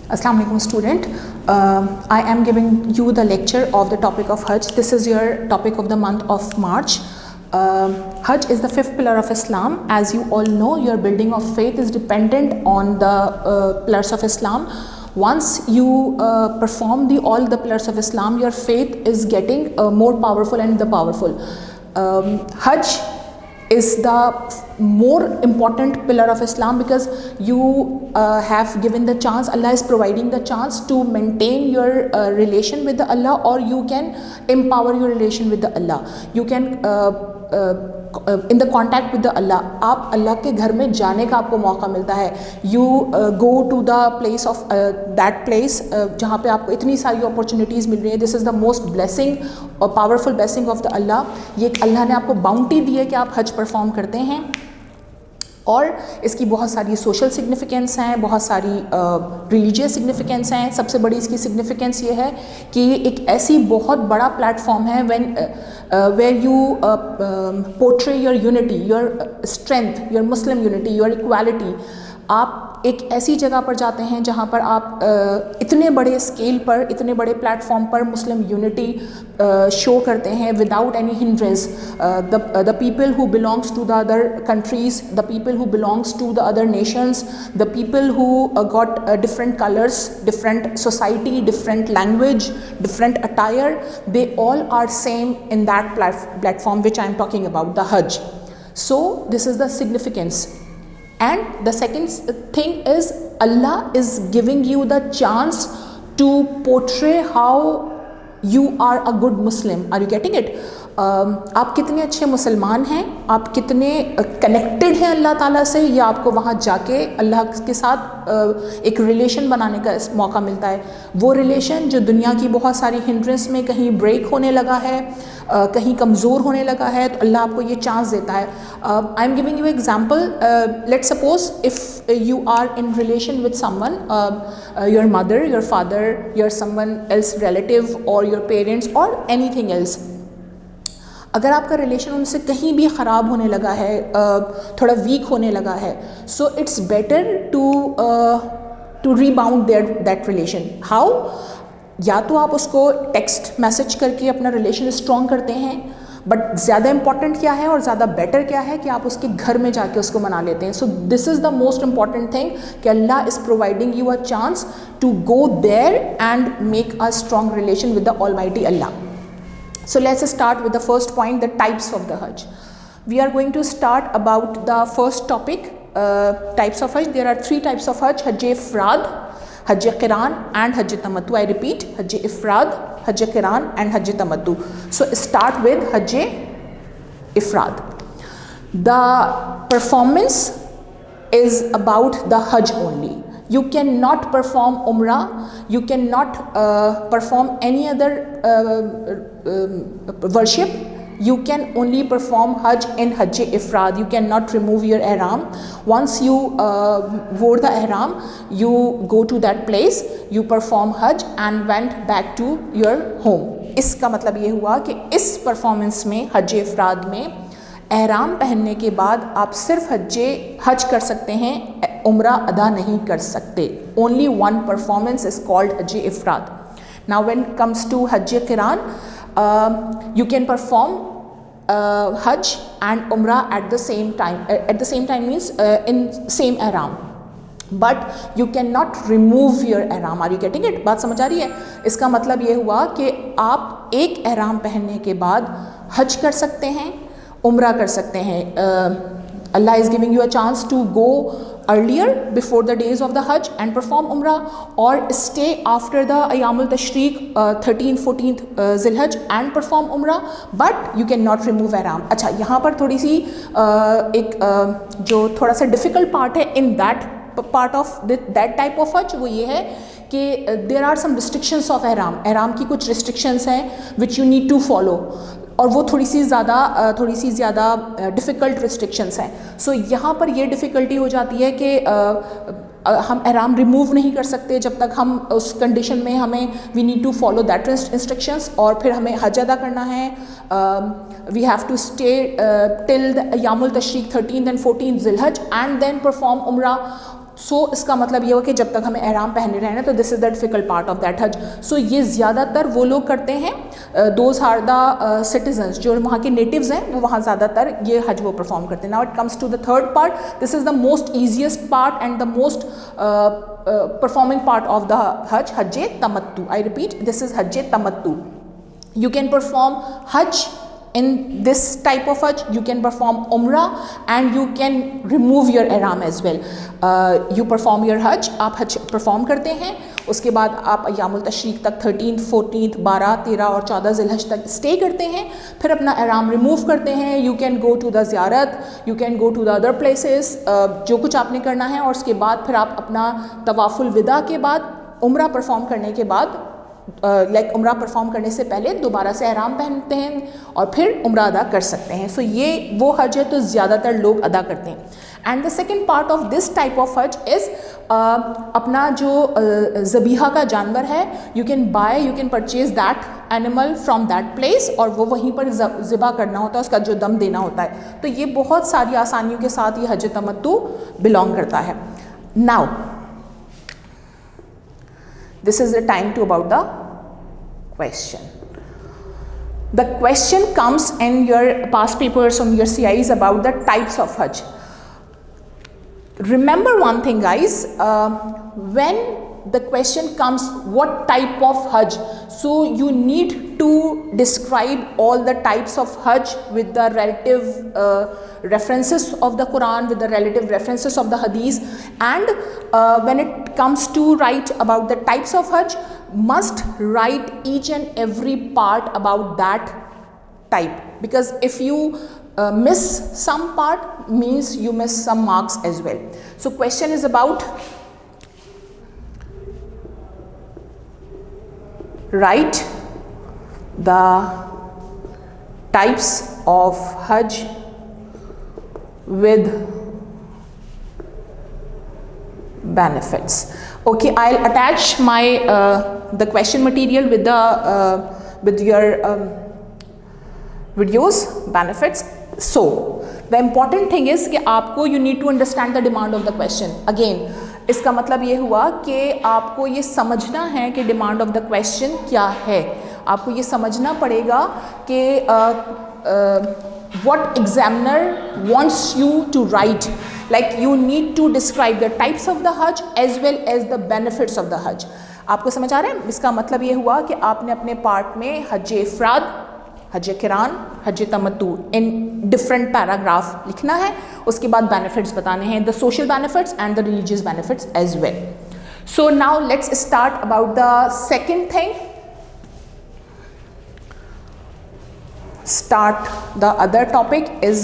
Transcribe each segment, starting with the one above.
Assalamu alaikum student. I am giving you the lecture of the topic of Hajj. This is your topic of the month of March. Hajj is the fifth pillar of Islam. As you all know, your building of faith is dependent on the pillars of Islam. Once you perform all the pillars of Islam, your faith is getting more powerful and the powerful. Hajj is the more important pillar of Islam because you have given the chance, Allah is providing the chance to maintain your relation with the Allah, or you can empower your relation with the Allah. You can in the contact with the Allah, आप अल्लाह के घर में जाने का आपको मौका मिलता है. You go to the place of that place जहाँ पे आपको इतनी सारी opportunities मिल रही है. This is the most blessing और powerful blessing of the Allah. ये अल्लाह ने आपको bounty दी है कि आप हज परफॉर्म करते हैं, और इसकी बहुत सारी सोशल सिग्निफिकेंस हैं, बहुत सारी रिलीजियस सिग्निफिकेंस हैं. सबसे बड़ी इसकी सिग्निफिकेंस ये है कि ये एक ऐसी बहुत बड़ा प्लेटफॉर्म है where you portray your unity, your strength, your Muslim unity, your equality. आप एक ऐसी जगह पर जाते हैं जहाँ पर आप इतने बड़े स्केल पर, इतने बड़े प्लेटफॉर्म पर मुस्लिम यूनिटी शो करते हैं without any hindrance. The people who belongs to the other countries, the people who belongs to the other nations, the people who got different colours, different society, different language, different attire, they all are same in that platform which I am talking about, the हज. So this is the significance. And the second thing is Allah is giving you the chance to portray how you are a good Muslim. Are you getting it? आप कितने अच्छे मुसलमान हैं, आप कितने connected हैं अल्लाह ताला से, या आपको वहाँ जाके अल्लाह के साथ एक रिलेशन बनाने का मौका मिलता है. वो रिलेशन जो दुनिया की बहुत सारी हिंड्रेंस में कहीं ब्रेक होने लगा है, कहीं कमज़ोर होने लगा है, तो अल्लाह आपको ये चांस देता है. I am giving you example. Let's suppose if you are in relation with someone, your mother, your father, your someone else relative, और योर पेरेंट्स, और एनीथिंग एल्स. अगर आपका रिलेशन उनसे कहीं भी ख़राब होने लगा है, थोड़ा वीक होने लगा है, so it's better to rebound that relation. How? या तो आप उसको टेक्स्ट मैसेज करके अपना रिलेशन स्ट्रॉन्ग करते हैं, बट ज़्यादा इंपॉर्टेंट क्या है और ज़्यादा बेटर क्या है कि आप उसके घर में जाके उसको मना लेते हैं. So this is the most important thing कि Allah is providing you a chance to go there and make a strong relation with the almighty Allah. So let's start with the first point, the types of the Hajj. We are going to start about the first topic, types of Hajj. There are three types of Hajj: Hajj Ifrad, Hajj Qiran, and Hajj Tamattu. I repeat, Hajj Ifrad, Hajj Qiran, and Hajj Tamattu. So start with Hajj Ifrad. The performance is about the Hajj only. You cannot perform Umrah, you cannot perform any other worship. You can only perform Hajj in Hajj Ifrad. You cannot remove your ihram. Once you wore the ihram, you go to that place, you perform Hajj and went back to your home. इसका मतलब ये हुआ कि इस performance में, Hajj Ifrad में, एहराम पहनने के बाद आप सिर्फ हज कर सकते हैं, उम्रा अदा नहीं कर सकते. Only one performance is called Hajj Ifrad. Now when comes to Hajj Qiran, you can perform Hajj and Umrah at the same time. At the same time means in same Ihram, but you can not remove your Ihram. Are you getting it? बात समझ आ रही है? इसका मतलब ये हुआ कि आप एक एहराम पहनने के बाद हज कर सकते हैं, उम्रा कर सकते हैं. Allah is giving you a chance to go earlier before the days of the Hajj and perform Umrah, or stay after the Ayyamul Tashriq 13th 14th Zilhajj and perform Umrah, but you cannot remove ihram. अच्छा, यहाँ पर थोड़ी सी एक जो थोड़ा सा difficult part है in that part of that type of Hajj, वो ये है कि there are some restrictions of ihram. ihram की कुछ restrictions हैं which you need to follow, और वो थोड़ी सी ज़्यादा डिफ़िकल्ट रिस्ट्रिक्शंस हैं. सो यहाँ पर ये डिफ़िकल्टी हो जाती है कि हम ihram रिमूव नहीं कर सकते जब तक हम उस कंडीशन में, हमें we need to follow that instructions, और फिर हमें हज अदा करना है. We have to stay till the Yamul Tashreeq 13th and 14th Zilhajj and then perform Umrah. So इसका मतलब ये हो कि जब तक हमें एहराम पहने रहना, तो this is the difficult part of that हज। सो ये ज़्यादातर वो लोग करते हैं, दोज आर द सिटीजन्स, जो वहाँ के नेटिव्स हैं, वो वहाँ ज़्यादातर ये हज वो परफॉर्म करते हैं। Now it comes to the third part, this is the most easiest part and the most performing part of the hajj, hajj tamattu. I repeat, this is hajj tamattu. You can perform hajj in this type of hajj, you can perform umrah and you can remove your ihram as well. You perform your hajj, आप hajj perform करते हैं, उसके बाद आप अय्यामुल तशरीक तक 13, 14, 12, 13 और 14 ज़िलहज तक stay करते हैं, फिर अपना ihram रिमूव करते हैं। You can go to the Ziyarat, you can go to the other places, जो कुछ आपने करना है, और उसके बाद फिर आप अपना तवाफ़ुल विदा के बाद उम्रा परफॉर्म करने के बाद उम्रा परफॉर्म करने से पहले दोबारा से ihram पहनते हैं और फिर उम्रा अदा कर सकते हैं। सो ये वो हज है तो ज़्यादातर लोग अदा करते हैं। And the second part of this type of हज इज़ अपना जो ज़बीहा का जानवर है, you can buy, you can purchase that animal from that place, और वो वहीं पर ज़िबा करना होता है, उसका जो दम देना होता है। तो ये बहुत सारी आसानियों के साथ ये हज तमत्तु बिलोंग करता है। Now this is the time to about the question. The question comes in your past papers on your CIs about the types of hajj. Remember one thing guys, when the question comes what type of hajj, so you need to describe all the types of hajj with the relative references of the Quran, with the relative references of the hadith, and when it comes to write about the types of hajj, must write each and every part about that type, because if you miss some part means you miss some marks as well. So question is about write the types of hajj with benefits. Okay, I'll attach my the question material with your videos benefits. So the important thing is कि आपको you need to understand the demand of the question. Again, इसका मतलब ये हुआ कि आपको ये समझना है कि डिमांड ऑफ द क्वेश्चन क्या है। आपको ये समझना पड़ेगा कि what examiner wants you to write, like you need to describe the types of the hajj as well as the benefits of the hajj. आपको समझ आ रहा है? इसका मतलब ये हुआ कि आपने अपने पार्ट में हज इफ़राद, हज किरान, हज तमत्तु इन डिफरेंट पैराग्राफ लिखना है, उसके बाद बेनिफिट्स बताने हैं, the social benefits and the religious benefits as well. So now let's start about the second thing. Start the other topic is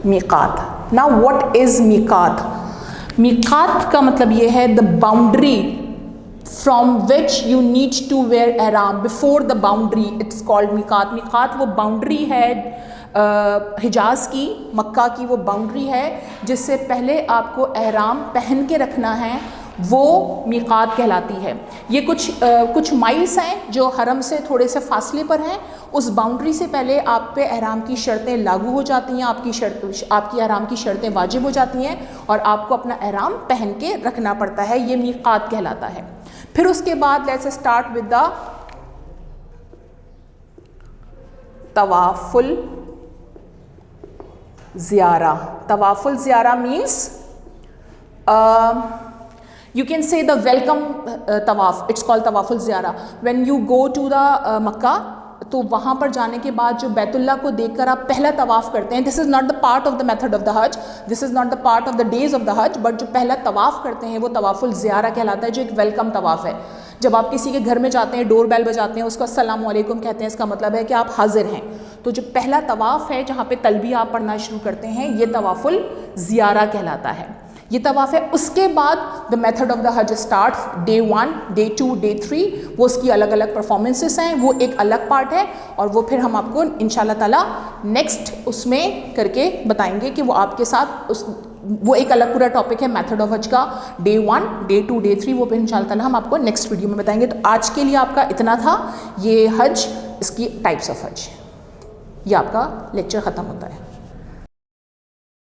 मीकात। Now what is मीकात? मीकात का मतलब ये है the boundary from which you need to wear ihram, before the boundary it's called मीकात। मीकात वो boundary है हिजाज की, मक्का की वो बाउंड्री है जिससे पहले आपको ihram पहन के रखना है, वो मीकात कहलाती है। ये कुछ माइल्स हैं जो हरम से थोड़े से फासले पर हैं। उस बाउंड्री से पहले आप पे ihram की शर्तें लागू हो जाती हैं, आपकी ihram की शर्तें वाजिब हो जाती हैं और आपको अपना ihram पहन के रखना पड़ता है, ये मीकात कहलाता है। फिर उसके बाद let's start with the Tawaful Ziyara. Tawaful Ziyara means you can say the welcome tawaf, it's called tawaful ziyara. When you go to the Makkah, तो वहाँ पर जाने के बाद जो बैतुल्ला को देखकर आप पहला तवाफ़ करते हैं, this is not the part of the method of the Hajj, this is not the part of the days of the Hajj, but जो पहला तवाफ़ करते हैं वो तवाफुल ज़ियारा कहलाता है, जो एक वेलकम तवाफ़ है। जब आप किसी के घर में जाते हैं, डोर बेल बजाते हैं, उसको अस्सलाम वालेकुम कहते हैं, इसका मतलब है कि आप हाजिर हैं। तो जो पहला तवाफ़ है जहाँ पे तलबिया आप पढ़ना शुरू करते हैं, ये तवाफुल ज़ियारा कहलाता है, ये तवाफ़ है। उसके बाद द मेथड ऑफ द हज स्टार्ट, डे 1, डे 2, डे 3, वो उसकी अलग अलग परफॉर्मेंसेस हैं, वो एक अलग पार्ट है और वो फिर हम आपको इंशाल्लाह ताला नेक्स्ट उसमें करके बताएंगे कि वो आपके साथ वो एक अलग पूरा टॉपिक है मेथड ऑफ हज का, डे 1, डे 2, डे 3, वो फिर इंशाल्लाह ताला हम आपको नेक्स्ट वीडियो में बताएंगे। तो आज के लिए आपका इतना था, ये हज, इसकी टाइप्स ऑफ हज। ये आपका लेक्चर ख़त्म होता है।